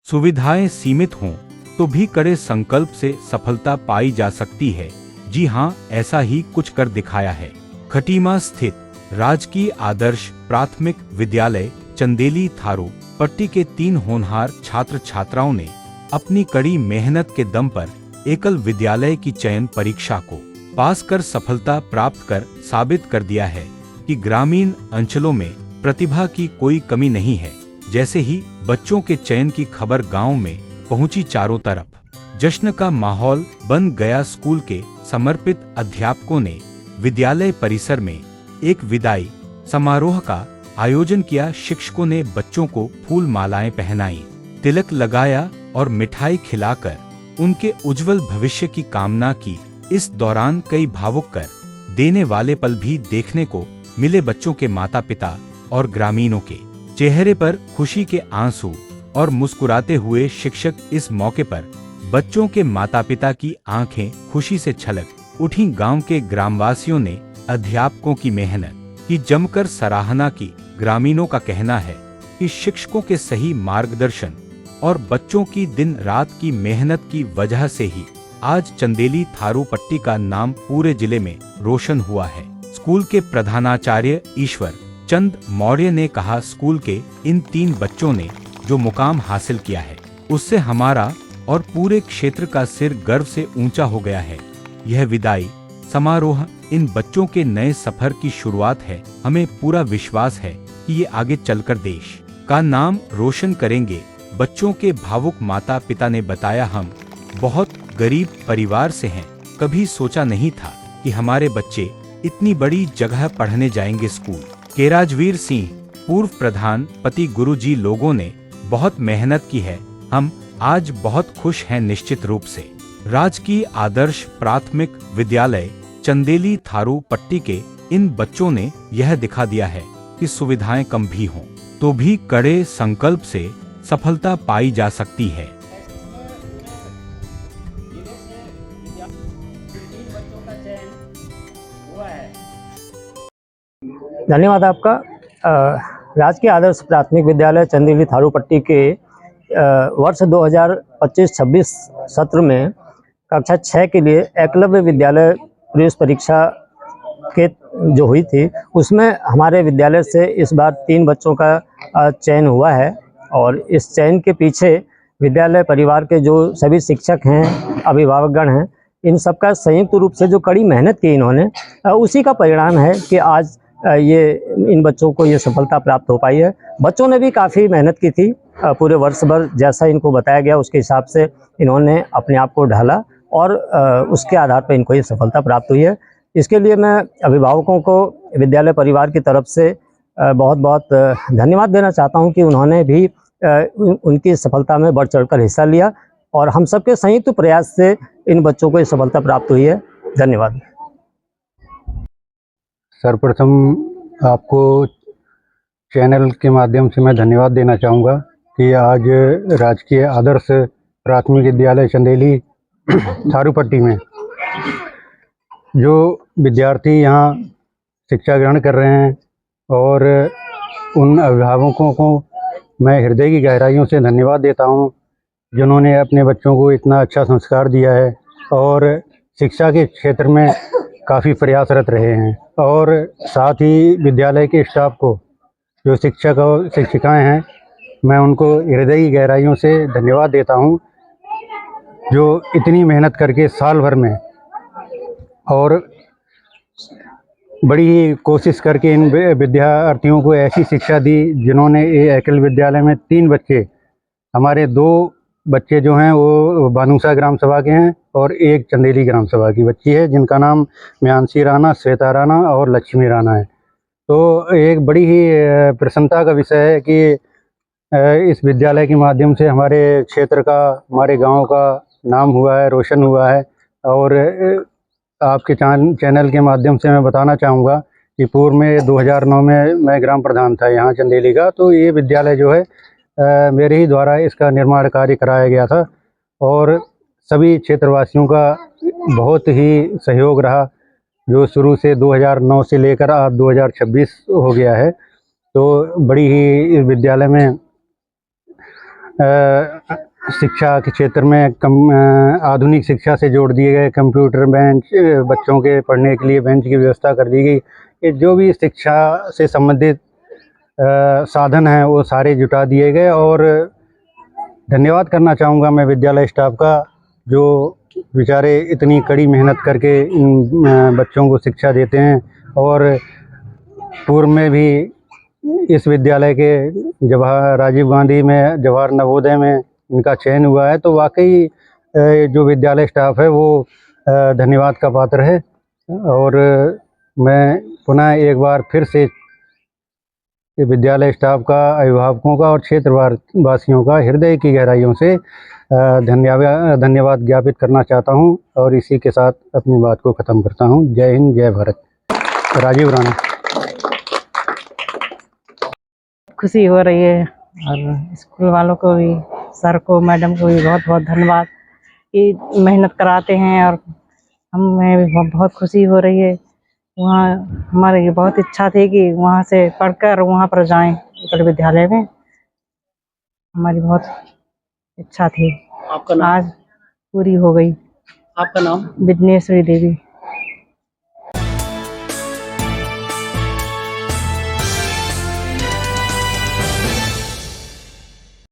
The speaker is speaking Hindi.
सुविधाएं सीमित हों तो भी कड़े संकल्प से सफलता पाई जा सकती है। जी हाँ, ऐसा ही कुछ कर दिखाया है। खटीमा स्थित राजकीय आदर्श प्राथमिक विद्यालय चंदेली थारू पट्टी के 3 होनहार छात्र छात्राओं ने अपनी कड़ी मेहनत के दम पर एकल विद्यालय की चयन परीक्षा को पास कर सफलता प्राप्त कर साबित कर दिया है कि ग्रामीण अंचलों में प्रतिभा की कोई कमी नहीं है। जैसे ही बच्चों के चयन की खबर गांव में पहुंची, चारों तरफ जश्न का माहौल बन गया। स्कूल के समर्पित अध्यापकों ने विद्यालय परिसर में एक विदाई समारोह का आयोजन किया। शिक्षकों ने बच्चों को फूल मालाएं पहनाई, तिलक लगाया और मिठाई खिलाकर उनके उज्जवल भविष्य की कामना की। इस दौरान कई भावुक कर देने वाले पल भी देखने को मिले। बच्चों के माता पिता और ग्रामीणों के चेहरे पर खुशी के आंसू और मुस्कुराते हुए शिक्षक। इस मौके पर बच्चों के माता पिता की आंखें खुशी से छलक उठी। गांव के ग्रामवासियों ने अध्यापकों की मेहनत की जमकर सराहना की। ग्रामीणों का कहना है कि शिक्षकों के सही मार्गदर्शन और बच्चों की दिन रात की मेहनत की वजह से ही आज चंदेली थारू पट्टी का नाम पूरे जिले में रोशन हुआ है। स्कूल के प्रधानाचार्य ईश्वर चंद मौर्य ने कहा, स्कूल के इन 3 बच्चों ने जो मुकाम हासिल किया है उससे हमारा और पूरे क्षेत्र का सिर गर्व से ऊंचा हो गया है। यह विदाई समारोह इन बच्चों के नए सफर की शुरुआत है। हमें पूरा विश्वास है कि ये आगे चलकर देश का नाम रोशन करेंगे। बच्चों के भावुक माता पिता ने बताया, हम बहुत गरीब परिवार से हैं। कभी सोचा नहीं था कि हमारे बच्चे इतनी बड़ी जगह पढ़ने जाएंगे। स्कूल के राजवीर सिंह पूर्व प्रधान पति गुरुजी, लोगों ने बहुत मेहनत की है। हम आज बहुत खुश हैं। निश्चित रूप से राजकीय आदर्श प्राथमिक विद्यालय चंदेली थारू पट्टी के इन बच्चों ने यह दिखा दिया है कि सुविधाएं कम भी हों तो भी कड़े संकल्प से सफलता पाई जा सकती है। धन्यवाद आपका। राजकीय आदर्श प्राथमिक विद्यालय चंदेली थारू पट्टी के वर्ष 2025-26 सत्र में कक्षा 6 के लिए एकलव्य विद्यालय प्रवेश परीक्षा के जो हुई थी उसमें हमारे विद्यालय से इस बार 3 बच्चों का चयन हुआ है। और इस चयन के पीछे विद्यालय परिवार के जो सभी शिक्षक हैं, अभिभावकगण हैं, इन सबका संयुक्त रूप से जो कड़ी मेहनत की इन्होंने, उसी का परिणाम है कि आज ये इन बच्चों को ये सफलता प्राप्त हो पाई है। बच्चों ने भी काफ़ी मेहनत की थी। पूरे वर्ष भर जैसा इनको बताया गया उसके हिसाब से इन्होंने अपने आप को ढाला और उसके आधार पर इनको ये सफलता प्राप्त हुई है। इसके लिए मैं अभिभावकों को विद्यालय परिवार की तरफ से बहुत बहुत धन्यवाद देना चाहता हूं कि उन्होंने भी उनकी सफलता में बढ़ चढ़कर हिस्सा लिया और हम सबके संयुक्त प्रयास से इन बच्चों को ये सफलता प्राप्त हुई है। धन्यवाद। सर्वप्रथम आपको चैनल के माध्यम से मैं धन्यवाद देना चाहूँगा कि आज राजकीय आदर्श प्राथमिक विद्यालय चंदेली थारू पट्टी में जो विद्यार्थी यहाँ शिक्षा ग्रहण कर रहे हैं और उन अभिभावकों को मैं हृदय की गहराइयों से धन्यवाद देता हूँ जिन्होंने अपने बच्चों को इतना अच्छा संस्कार दिया है और शिक्षा के क्षेत्र में काफ़ी प्रयासरत रहे हैं। और साथ ही विद्यालय के स्टाफ को, जो शिक्षक और शिक्षिकाएं हैं, मैं उनको हृदय की गहराइयों से धन्यवाद देता हूं जो इतनी मेहनत करके साल भर में और बड़ी ही कोशिश करके इन विद्यार्थियों को ऐसी शिक्षा दी जिन्होंने ये एकल विद्यालय में 3 बच्चे, हमारे 2 बच्चे जो हैं वो बानूसा ग्राम सभा के हैं और एक चंदेली ग्राम सभा की बच्ची है जिनका नाम म्यांसी राणा, श्वेता राणा और लक्ष्मी राणा है। तो एक बड़ी ही प्रसन्नता का विषय है कि इस विद्यालय के माध्यम से हमारे क्षेत्र का, हमारे गांव का नाम हुआ है, रोशन हुआ है। और आपके चैनल के माध्यम से मैं बताना चाहूँगा कि पूर्व में 2009 में मैं ग्राम प्रधान था यहाँ चंदेली का, तो ये विद्यालय जो है मेरे ही द्वारा इसका निर्माण कार्य कराया गया था और सभी क्षेत्रवासियों का बहुत ही सहयोग रहा, जो शुरू से 2009 से लेकर आज 2026 हो गया है। तो बड़ी ही इस विद्यालय में शिक्षा के क्षेत्र में आधुनिक शिक्षा से जोड़ दिए गए। कंप्यूटर बेंच, बच्चों के पढ़ने के लिए बेंच की व्यवस्था कर दी गई। ये जो भी शिक्षा से संबंधित साधन हैं वो सारे जुटा दिए गए। और धन्यवाद करना चाहूँगा मैं विद्यालय स्टाफ का, जो बेचारे इतनी कड़ी मेहनत करके इन बच्चों को शिक्षा देते हैं। और पूर्व में भी इस विद्यालय के राजीव गांधी में, जवाहर नवोदय में इनका चयन हुआ है। तो वाकई जो विद्यालय स्टाफ है वो धन्यवाद का पात्र है। और मैं पुनः एक बार फिर से विद्यालय स्टाफ का, अभिभावकों का और क्षेत्रवासियों का हृदय की गहराइयों से धन्यवाद ज्ञापित करना चाहता हूं। और इसी के साथ अपनी बात को ख़त्म करता हूं। जय हिंद, जय भारत। राजीव राणा। खुशी हो रही है और स्कूल वालों को भी, सर को, मैडम को भी बहुत बहुत धन्यवाद कि मेहनत कराते हैं। और हमें भी बहुत खुशी हो रही है। वहाँ हमारी बहुत इच्छा थी कि वहाँ से पढ़कर वहाँ पर जाएं, एकल विद्यालय में। हमारी बहुत इच्छा थी, आपका नाम? आज पूरी हो गई। आपका नाम? विघ्नेश्वरी देवी।